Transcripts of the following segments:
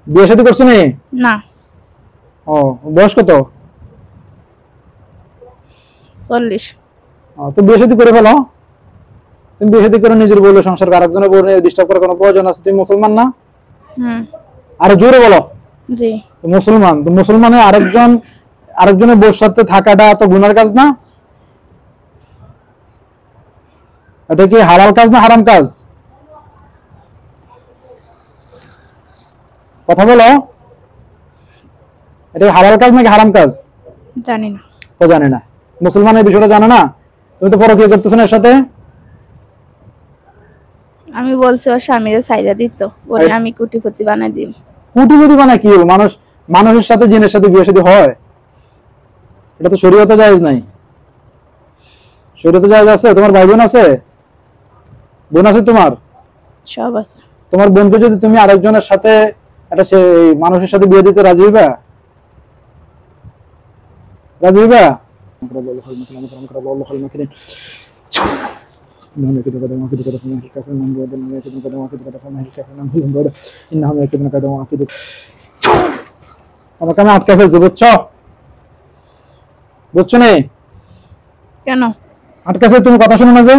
বিয়ে শাদী করছো নি? না। ও, বয়স কত? 40। তো বিয়ে শাদী করে ফেলো। তুমি বিয়ে শাদী করে নিজের বউলে সংসার আরেকজনের বউ নিয়ে ডিস্টার্ব করার কোনো প্রয়োজন আছে? তুমি মুসলমান না? আরে জোরে বলো। জি। মুসলমান, তো মুসলমানে আরেকজনের বউর সাথে থাকাটা তো গুনার কাজ না? এটা কি হালাল কাজ না হারাম কাজ? কথা বলো। এটা হালাল কাজ নাকি হারাম কাজ? জানি না। তো জানে না, মুসলমান এই বিষয়টা জানে না? তুমি তো পরকীয়া করতেছো না এর সাথে। আমি বলছি ওর স্বামীরে সাইরা দিত, বলে আমি কোটিপতি বানাই দিই। কোটিপতি বানায় কি হলো? মানুষের সাথে জিনের সাথে বিয়ে শাদী হয়? এটা তো শরীয়তে জায়েজ নাই। শরীয়তে জায়েজ আছে? তোমার ভাই বোন আছে? বোন আছে তোমার? সব আছে। তোমার বোনকে যদি তুমি আরেকজনের সাথে একটা মানুষের সাথে বিয়ে দিতে রাজি হইবা? রাজি হইবা? আমাকে আমি আটকে ফেলছি, বুঝছো? বুঝছো নি? কেন? আটকাছে, তুমি কথা শুনো না যে?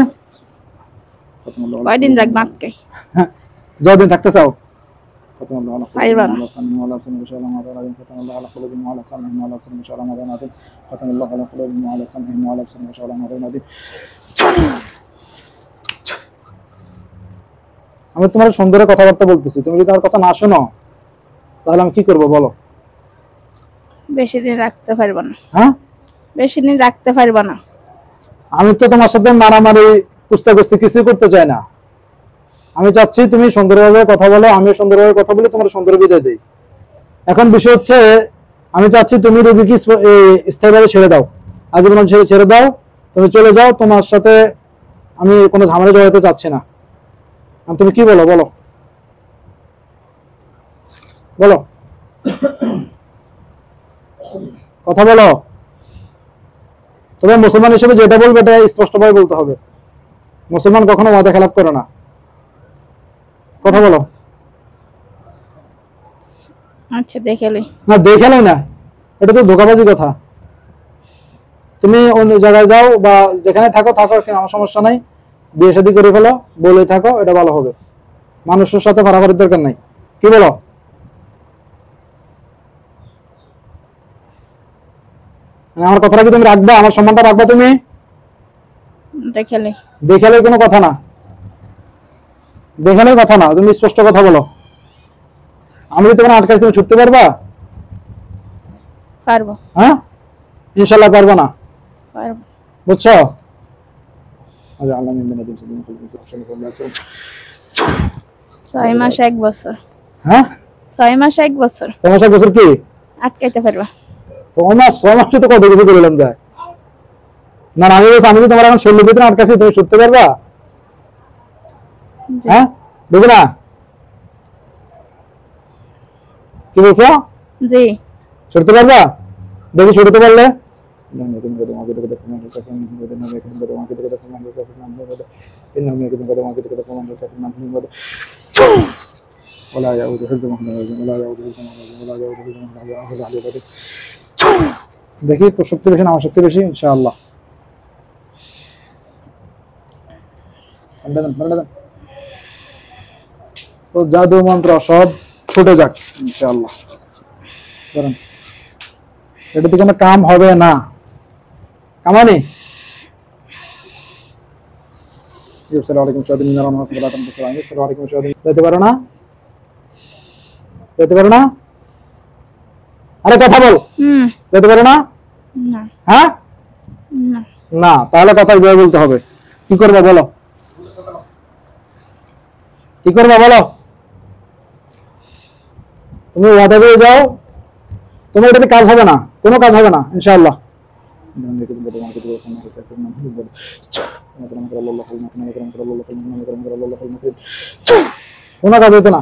কয়দিন রাখবো আটকে? যতদিন থাকতে চাও। পাইবা না। আমি তোমার সুন্দর কথাবার্তা বলতেছি, তুমি যদি আমার কথা না শোনো তাহলে আমি কি করবো বলো? বেশি দিন রাখতে পারবো না। হ্যাঁ, বেশি দিন রাখতে পারবো না। আমি তো তোমার সাথে মারামারি কুস্তাকুস্তি কিছু করতে চাই না। আমি চাচ্ছি তুমি সুন্দরভাবে কথা বলো, আমি সুন্দরভাবে কথা বলে তোমার সুন্দর বিদায় দেই। এখন বিষয় হচ্ছে, আমি চাচ্ছি তুমি রোগীকে স্থায়ীভাবে ছেড়ে দাও, আজীবন ছেড়ে দাও, তুমি চলে যাও। তোমার সাথে আমি কোনো ঝামেলা জড়াতে চাচ্ছি না। তুমি কি বলো বলো বলো, কথা বলো। তবে মুসলমান হিসেবে যেটা বলবে এটা স্পষ্টভাবে বলতে হবে। মুসলমান কখনো ওয়াদা খেলাপ করে না। কথা বলো। আচ্ছা দেখেলি। না দেখেলাই না, এটা তো ধোকাবাজি কথা। তুমি অন্য জায়গায় যাও বা যেখানে থাকো থাকো, আমার সমস্যা নাই। বিয়ে শাদী করে ফেলো, বলে থাকো, এটা ভালো হবে। মানুষের সাথে পারাপারের দরকার নাই। কি বলো? আমার কথাটা কি তুমি রাখবা? আমার সম্মানটা রাখবা তুমি? দেখেলি। দেখালে কোনো কথা না, দেখালে কথা না, তুমি স্পষ্ট কথা বলো। আমি যদি তোমার আটকাছি, তুমি ছুটতে পারবা? পারবো। হ্যাঁ, ইনশাল্লাহ পারবো না। পারবো। বুঝছো? 6 মাস 1 বছর। হ্যাঁ, 6 মাস 1 বছর। 6 মাস 1 বছর কি আটকাইতে পারবা? 6 মাস তো কত কিছু বললাম যায় না। আমি বলছি, আমি তো তোমার এখন 16 ভিতরে আটকাছি, তুমি ছুটতে পারবা? হ্যাঁ, দেখো না কি বলছো? জি। ছুটতে পারবা? দেখি ছুটতে পারলে। দেখি তোর শক্তি বেশি না আমার শক্তি বেশি? ইনশাআল্লাহ। তো জাদু মন্ত্র সব ছুটে যাক ইনশাআল্লাহ। কারণ এটাতে কোনো কাম হবে না। কামানি যেতে পারো না? যেতে পারো না? আরে কথা বল। যেতে পারো না? হ্যাঁ, না, তাহলে কথা কিভাবে বলতে হবে? কি করবে বলো? কি করবে বলো? তুমি ওয়াদা দিয়ে যাও, তোমার এটাতে কাজ হবে না, কোনো কাজ হবে না ইনশাআল্লাহ। কোনো কাজ হইতো না,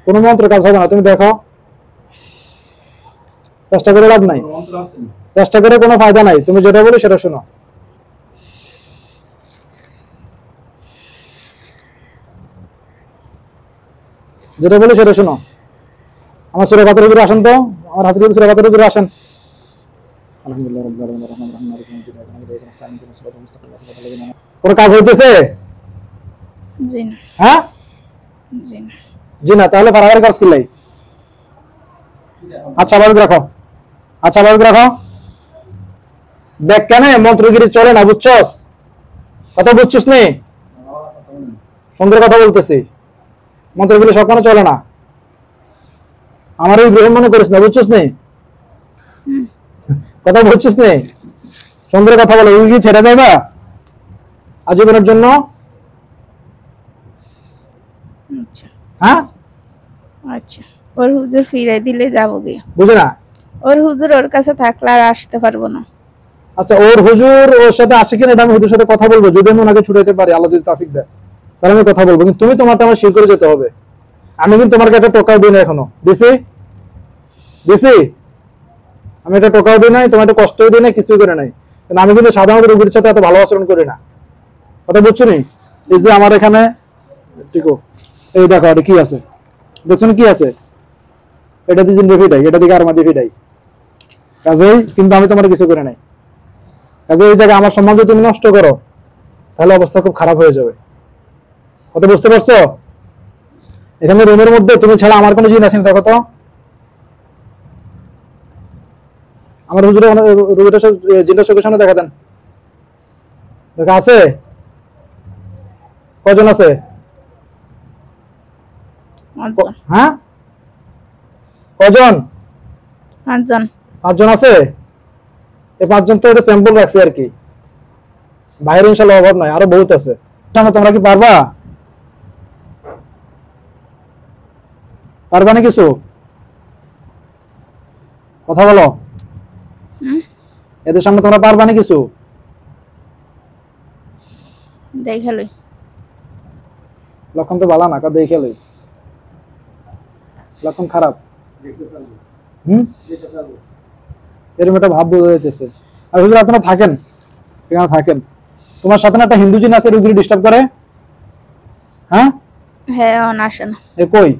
কোনো মন্ত্র কাজ হবে না। তুমি দেখো, চেষ্টা করে লাভ নাই, চেষ্টা করে কোনো ফায়দা নাই। তুমি যেটা বলি সেটা শোনো। যেটা বলি সেটা শোনো। আমার সূরা ফাতিহার উপরে আসেন তো, আমার হাতে সূরা ফাতিহার উপরে আসেন। আলহামদুলিল্লাহ রাব্বিল আলামিন আর রাহমানির রহিম মালিকি ইয়াউমিদ্দিন ইyyaka নাস্তাঈন ইহদিনাস সিরাতাল মুস্তাকিম সিরাতাল লাযিনা আন'আমতা। ওর কাজ হইতেছে? জি না। হ্যাঁ জি না। জি না, তাহলে বাড়াবাড়ি কাজ করলাই। আচ্ছা স্বাভাবিক রাখো, আচ্ছা স্বাভাবিক রাখো। দেখ কেন মন্ত্রগিরি চলে না, বুঝছস? কথা বুঝছিস নি? সুন্দর কথা বলতেছি, মন্ত্রগিরি সবখানে চলে না। আমার ওই গ্রহণ মনে করিস না, বুঝছিস নি? কথা বুঝছিস নি? সুন্দর কথা বলে ওই কি ছেড়ে যাইবা আজীবনের জন্য? আচ্ছা হ্যাঁ আচ্ছা, ওর হুজুর ফিরাই দিলে যাবো গিয়ে। বুঝে না? ওর হুজুর ওর কাছে থাকলে আর আসতে পারবো না। আচ্ছা, ওর হুজুর ওর সাথে আসে কিনা এটা আমি হুজুর সাথে কথা বলবো, যদি আমি ওনাকে ছুটাইতে পারি, আল্লাহ যদি তৌফিক দেয় তাহলে আমি কথা বলবো। কিন্তু তুমি তোমারটা আমার শির করে যেতে হবে। আমি কিন্তু তোমার একটা টোকাও দিই না এখনো। দিছি? দিছি? আমি একটা টোকাও দিই নাই, তোমার একটা কষ্টও দিই নাই, কিছুই করে নাই। কিন্তু আমি কিন্তু সাধারণত রোগীর সাথে এত ভালো আচরণ করি না। কথা বুঝছো নি? এই যে আমার এখানে টিকো, এই দেখো এটা কি আছে, দেখছো না কি আছে? এটা দিয়ে জিন্দি ফিটাই, এটা দিকে আর মাদি ফিটাই। কাজেই কিন্তু আমি তোমার কিছু করে নাই। কাজে এই জায়গায় আমার সম্মান যদি তুমি নষ্ট করো তাহলে অবস্থা খুব খারাপ হয়ে যাবে। কথা বুঝতে পারছো? এখানে রুমের মধ্যে তুমি ছাড়া আমার কোনো জিন আছে? দেখো তো আমার হুজুরের রুগীটা জিনটা চোখের সামনে দেখা দেন। দেখা আছে? কজন আছে? হ্যাঁ কজন? 5 জন। 5 জন আছে? এই 5 জন তো এটা স্যাম্পল রাখছি আর কি, বাইরে ইনশাআল্লাহ অভাব নাই, আরো বহুত আছে। তোমরা কি পারবা? পারবা না কিছু? কথা বলো। এদের সামনে তোমরা পারবা না কিছু? দেখালই লক্ষণ তো ভালো না, কা দেখালই লক্ষণ খারাপ। এরকম একটা ভাব বোঝা যাইতেছে। আর হুজুর আপনারা থাকেন, এখানে থাকেন। তোমার সাথে না একটা হিন্দু জিন আছে, রুগীর ডিস্টার্ব করে? হ্যাঁ হ্যাঁ, অন আসে না। এ কই?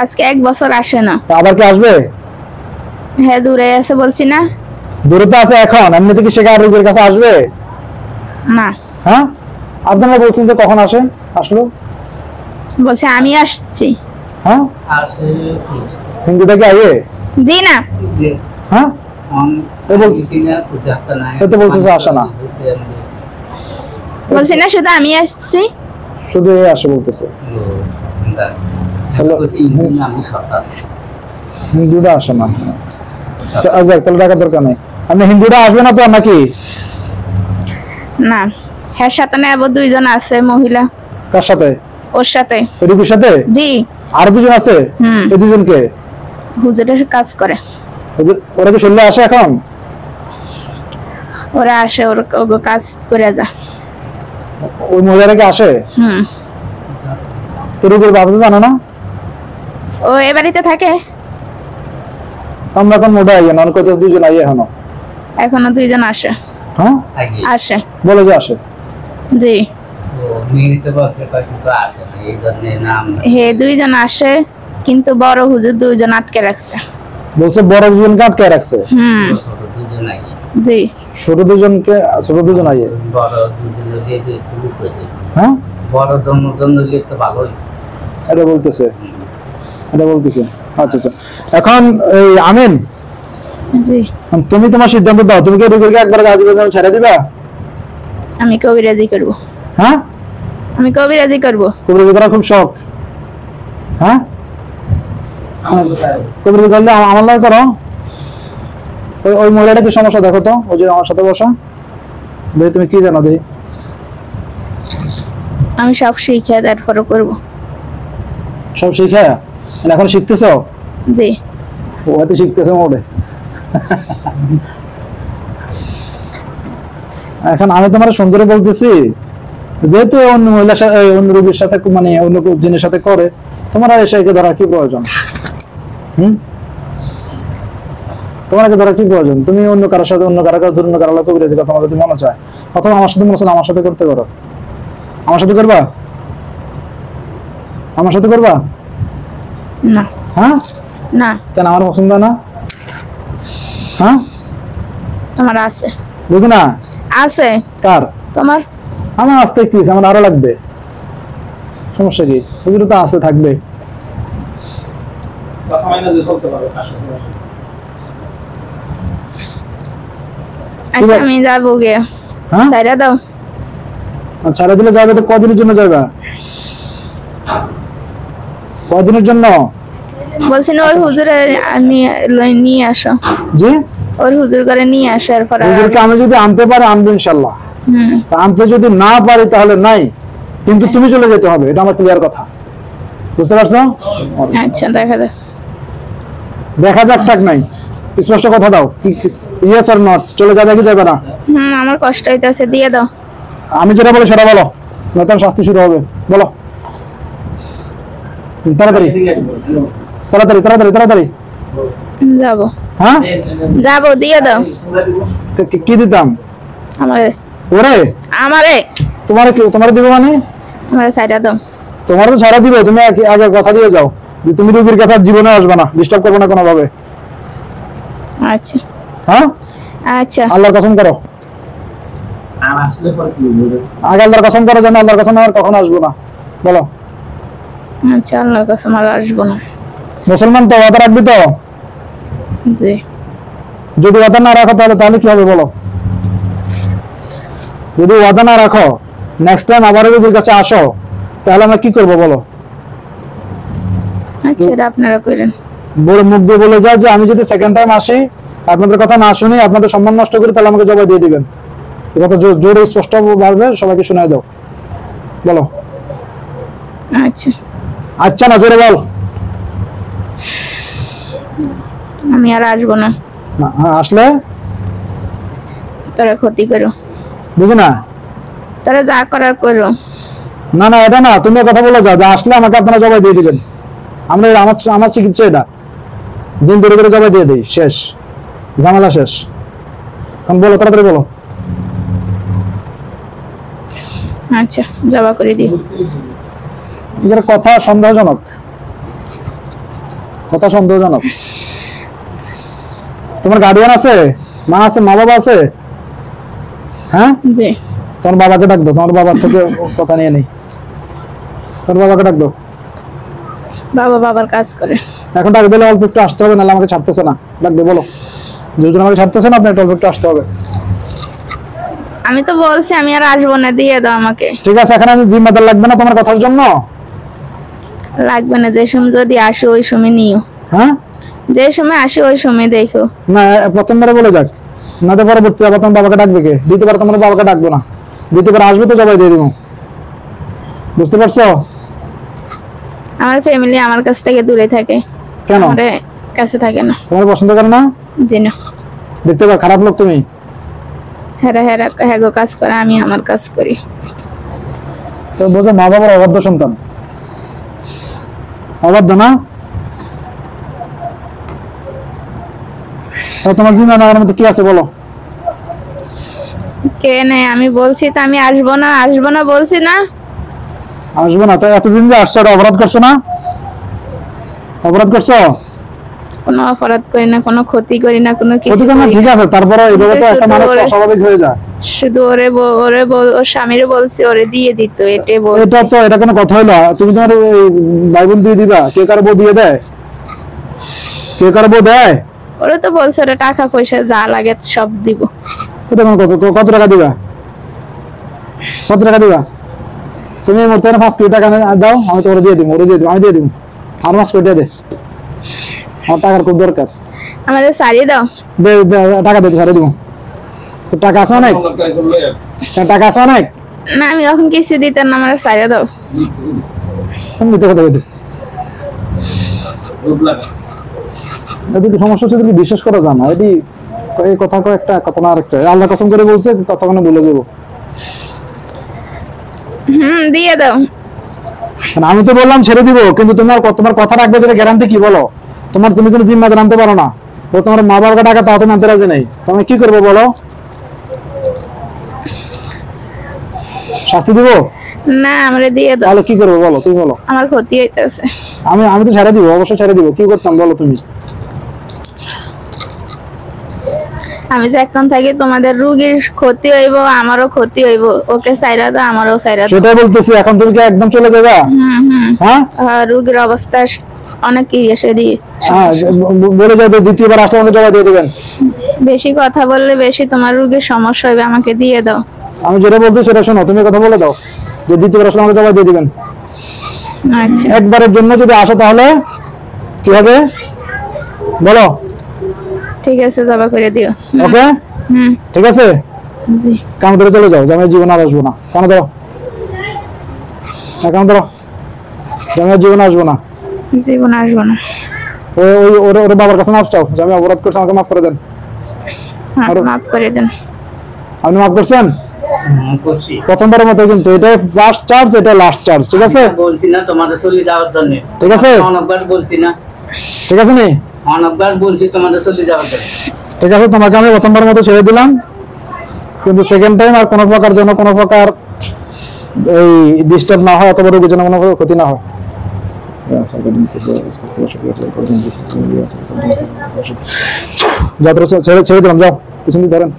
আজকে 1 বছর আসে না। তা আবার কি আসবে? হ্যাঁ, দূরে আছে বলছি না। দূরে তো আছে এখন, এমনিতে কি সেখানে রুগীর কাছে আসবে? না। হ্যাঁ আপনারা বলছেন যে কখন আসে, আসলো? বলছে আমি আসছি। হ্যাঁ হিন্দুটা কি আইয়ে? জি না। হ্যাঁ তো বলতেছে আসে না, বলছি না শুধু আমি আসছি। শুধু আসে বলতেছে। হিন্দুরা আসে না। আচ্ছা তাহলে টাকার দরকার নেই। আপনি হিন্দুরা আসবে না তো নাকি? না, হ্যাঁ সাথে না আবার 2 জন আছে মহিলা। কার সাথে? ওর সাথে। রুগীর সাথে? জি। আর 2 জন আছে? এই 2 জনকে হুজুরের কাজ করে। ওরা কি শুনলে আসে এখন? ওরা আসে, ওর কাজ করে যা। ওই মহিলারা কি আসে? তো রুগীর বাবা তো জানো না? ও এ বাড়িতে থাকে। আমরা এখন মোটা আইয়ে না, কত 2 জন আইয়ে এখনো 2 জন আসে। হ্যাঁ আসে, বলে যে আসে। জি হে 2 জন আসে, কিন্তু বড় হুজুর 2 জন আটকে রাখছে। বলছে বড় 2 জনকে আটকে রাখছে? জি ছোট 2 জনকে, ছোট 2 জন আইয়ে বড় 2 জন লিয়ে দিয়ে শুরু করে। হ্যাঁ বড় দম লিয়ে তো ভালোই। এটা বলতেছে, এটা বলতেছে। আচ্ছা আচ্ছা, এখন এই আমিন জি তুমি তোমার সিদ্ধান্ত দাও। তুমি কি রুগীকে একবার আজীবন ছেড়ে দিবা? আমি কবিরাজি করব। হ্যাঁ আমি কবিরাজি করব। কবিরাজি করা খুব শখ? হ্যাঁ কবিরাজি করলে আমার লাগে করো। ওই মহিলাটা কি সমস্যা দেখো তো, ওই যে আমার সাথে বসা, দেখি তুমি কি জানো। দেখি আমি সব শিখে তারপরে করব। সব শিখে এখন শিখতেছো? জি ও হয়তো শিখতেছে মোড়ে। এখন আমি তোমার সুন্দর বলতেছি, যেহেতু অন্য মহিলার সাথে, অন্য রোগীর সাথে, মানে অন্য জিনের সাথে করে, তোমার আর এসে ধরা কি প্রয়োজন? তোমার ধরা কি প্রয়োজন? তুমি অন্য কারোর সাথে, অন্য কারো কাছে, অন্য কারো লোক কবিরাজি কথা তোমার যদি মনে চায়, অথবা আমার সাথে মনে চায় আমার সাথে করতে পারো। আমার সাথে করবা? আমার সাথে করবা? না হ্যাঁ না, কেন আমার পছন্দ না? হ্যাঁ তোমার আছে। বুঝি না আছে কার? তোমার। আমার আসতে কি আমার আরো লাগবে, সমস্যা কি? ওগুলো তো আছে থাকবে। আচ্ছা আমি যাবো গে। হ্যাঁ সাইরা দাও। ছাড়া দিলে যাবে তো কদিনের জন্য যাবে? কদিনের জন্য? বলছি না ওর হুজুরে নিয়ে আসো। জি ওর হুজুর করে নিয়ে আসো, এরপর ওদেরকে আমি যদি আনতে পারি আনবো ইনশাল্লাহ। তা আনতে যদি না পারি তাহলে নাই, কিন্তু তুমি চলে যেতে হবে, এটা আমার ক্লিয়ার কথা। বুঝতে পারছো? আচ্ছা দেখা যাক। দেখা যাক টাক নাই, স্পষ্ট কথা দাও, ইয়েস অর নট, চলে যাবে কি যাবে না? আমার কষ্ট হইতেছে, দিয়ে দাও। আমি যেটা বলি সেটা বলো, নয়তো শাস্তি শুরু হবে। বলো তাড়াতাড়ি তাড়াতাড়ি তাড়াতাড়ি তাড়াতাড়ি। যাবো হ্যাঁ যাবো, দিয়ে দাও। কি দিতাম? আমারে ওরে আমারে তোমার কি তোমার দিব মানে? আমারে সাইরা দাও। তোমার তো ছাড়া দিবে, তুমি আগে কথা দিয়ে যাও যে তুমি রুগীর কাছে আর জীবনে আসবে না, ডিস্টার্ব করবে না কোনো ভাবে। আচ্ছা হ্যাঁ আচ্ছা। আল্লাহর কসম করো, আগে আল্লাহর কসম করো যেন আল্লাহর কসম আর কখনো আসবো না। বলো। আচ্ছা আল্লাহর কাছে আমার আসবো না। মুসলমান তো ওয়াদা রাখবি তো? জি। যদি ওয়াদা না রাখো তাহলে তাহলে কি হবে বলো? যদি ওয়াদা না রাখো, নেক্সট টাইম আবার রুগীর কাছে আসো, তাহলে আমরা কি করবো বলো? আচ্ছা এটা আপনারা করেন। বড় মুখ দিয়ে বলে যায় যে আমি যদি সেকেন্ড টাইম আসি আপনাদের কথা না শুনি, আপনাদের সম্মান নষ্ট করি, তাহলে আমাকে জবাব দিয়ে দিবেন। এই কথা জোরে স্পষ্ট ভাবে সবাইকে শোনায় দাও। বলো। আচ্ছা আচ্ছা না জোরে বল। আমি আর আসবো না। না আসলে তোরা ক্ষতি করো, বুঝি না। তোরা যা করার করো। না না এটা না, তুমি কথা বলে যাও যে আসলে আমাকে আপনারা জবাব দিয়ে দিবেন। আমরা আমার চিকিৎসা এটা, দিন ধরে ধরে জবাব দিয়ে দিই, শেষ ঝামেলা শেষ। এখন বলো তাড়াতাড়ি বলো। আচ্ছা জবা করে দিই। এদের কথা সন্দেহজনক, কথা সন্দেহজনক। তোমার গার্ডিয়ান আছে? মা আছে, মা বাবা আছে? হ্যাঁ জি। তোমার বাবাকে ডাক দাও, তোমার বাবার থেকে কথা নিয়ে নেই। তোমার বাবাকে ডাক দাও। বাবা বাবার কাজ করে। এখন ডাক দিলে অল্প একটু আসতে হবে, নাহলে আমাকে ছাড়তেছে না। ডাকবে বলো, দুজন আমাকে ছাড়তেছে না, আপনি একটু অল্প একটু আসতে হবে। আমি তো বলছি আমি আর আসবো না, দিয়ে দাও আমাকে। ঠিক আছে, এখন আমি জিম্মাদার লাগবে না তোমার কথার জন্য? লাগবে না, যে সময় যদি আসো ওই সময় নিও। হ্যাঁ যে সময় আসো ওই সময় দেখো। না প্রথমবারে বলে যাক, না তো পরবর্তী আবার তোমার বাবাকে ডাকবে কে? দ্বিতীয়বার তোমার বাবাকে ডাকবো না, দ্বিতীয়বার আসবে তো জবাই দিয়ে দিব। বুঝতে পারছো? আমার ফ্যামিলি আমার কাছ থেকে দূরে থাকে। কেন? আমাদের কাছে থাকে না। তোমার পছন্দ করে না? জি না। দেখতে পাও খারাপ লোক তুমি। হেরা হেরা হ্যাগো কাজ করে, আমি আমার কাজ করি। তো বোঝো মা বাবার অবাধ্য সন্তান, অবাধ্য না? তোমার জিম্মা নেওয়ার মধ্যে কি আছে বলো? কে নেই? আমি বলছি তো আমি আসবো না, আসবো না বলছি না। আসবো না তো এতদিন যে আসছো, এটা অপরাধ করছো না? অপরাধ করছো? কোনো অপরাধ করি না, কোনো ক্ষতি করি না, কোনো কিছু ক্ষতি করো না, করি ঠিক না। আছে, তারপরে এইভাবে তো একটা মানুষ অস্বাভাবিক হয়ে যায়। শুধু ওর স্বামীরে বলছি ওরে দিয়ে দিত, এটাই বলছি। এটা তো এটা কোনো কথা হইলো? তুমি তোমার ভাই বোন দিয়ে দিবা? কে কার বউ দিয়ে দেয়? কে কার বউ দেয়? ওরে তো বলছে ওরে টাকা পয়সা যা লাগে সব দিব। এটা কোনো কত টাকা দিবা? কত টাকা দিবা? তুমি এই মুহূর্তে 5 কোটি টাকা দাও, আমি তোমার দিয়ে দিব। ওরে দিয়ে দিব, আমি দিয়ে দিব। আর 5 কোটি দে, আমার টাকার খুব দরকার। আমাদের সারিয়ে দাও। দে টাকা দে, সারিয়ে দিব। তো টাকা আছে অনেক, টাকা আছে অনেক। না আমি এখন কিছু দিতেন না, আমাদের সারিয়ে দাও। আমি মিথ্যে কথা বলতেছি। এদিকে সমস্যা হচ্ছে তুমি বিশ্বাস করা যায় না। এটি এই কথা কয় একটা, কথা না আরেকটা। আল্লাহ কসম করে বলছে, কথা কোনো ভুলে যাবো। দিয়ে দাও। আমি তো বললাম ছেড়ে দিব, কিন্তু তোমার কথা রাখবে যেটা গ্যারান্টি কি বলো? তুমি কোনো জিম্মাদার আনতে পারো না। তো তোমার মা বাবাকে টাকা তাও তুমি আনতে রাজি নেই, তুমি কি করবো বলো? শাস্তি দিব? না আমরা দিয়ে দাও, তাহলে কি করবো বলো, তুমি বলো। আমার ক্ষতি হইতেছে। আমি তো ছেড়ে দিব, অবশ্যই ছেড়ে দিব। কি করতাম বলো তুমি। আমি যে এখন থাকি তোমাদের রোগীর ক্ষতি হইব, আমারও ক্ষতি হইব। ওকে সাইরা দাও, আমারও সাইরা দাও। সেটাই বলতেছি, এখন তুমি কি একদম চলে যাবে? হ্যাঁ, রোগীর অবস্থা অনেকই এসে দিয়ে হ্যাঁ, বলে যাবে দ্বিতীয়বার আসলে আমাকে জমা দিয়ে দিবেন। বেশি কথা বললে বেশি তোমার রোগীর সমস্যা হইবে, আমাকে দিয়ে দাও। আমি যেটা বলতে সেটা শোনো, তুমি কথা বলে দাও যে দ্বিতীয়বার আসলে আমাকে জমা দিয়ে দিবেন। আচ্ছা একবারের জন্য যদি আসো তাহলে কি হবে বলো। ঠিক আছে, জবা করে দিও। ওকে, ঠিক আছে, জি কাম করে চলে যাও, যে আমি জীবন আর আসবো না। কেন ধরো, কেন ধরো, যে আমি জীবন আসবো না। জীবন আসবো না। ওর বাবার কাছে মাফ চাও, যে আমি অপরাধ করছি, আমাকে মাফ করে দেন। মাফ করে দেন। আপনি মাফ করছেন করছি। প্রথমবারের মতো, কিন্তু এটা ফার্স্ট চার্জ, এটা লাস্ট চার্জ, ঠিক আছে? বলছি না তোমাদের চলে যাওয়ার জন্য, ঠিক আছে, অনেকবার বলছি না, ঠিক আছে নি, অনেকবার বলছি তোমাদের চলে যাওয়ার জন্য। ঠিক আছে, তোমাকে আমি প্রথমবারের মতো ছেড়ে দিলাম, কিন্তু সেকেন্ড টাইম আর কোনো প্রকার যেন কোনো প্রকার এই ডিস্টার্ব না হয়, অথবা রোগীর জন্য কোনো ক্ষতি না হয়। ছেড়ে দিলাম, যাও, পিছন দিকে ধরেন,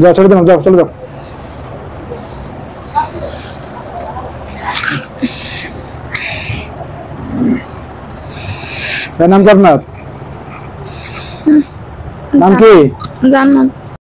যাও, ছেড়ে দিলাম, যাও, চলে যাও। নাম কি আপনার? নাম কি? জান্নাত।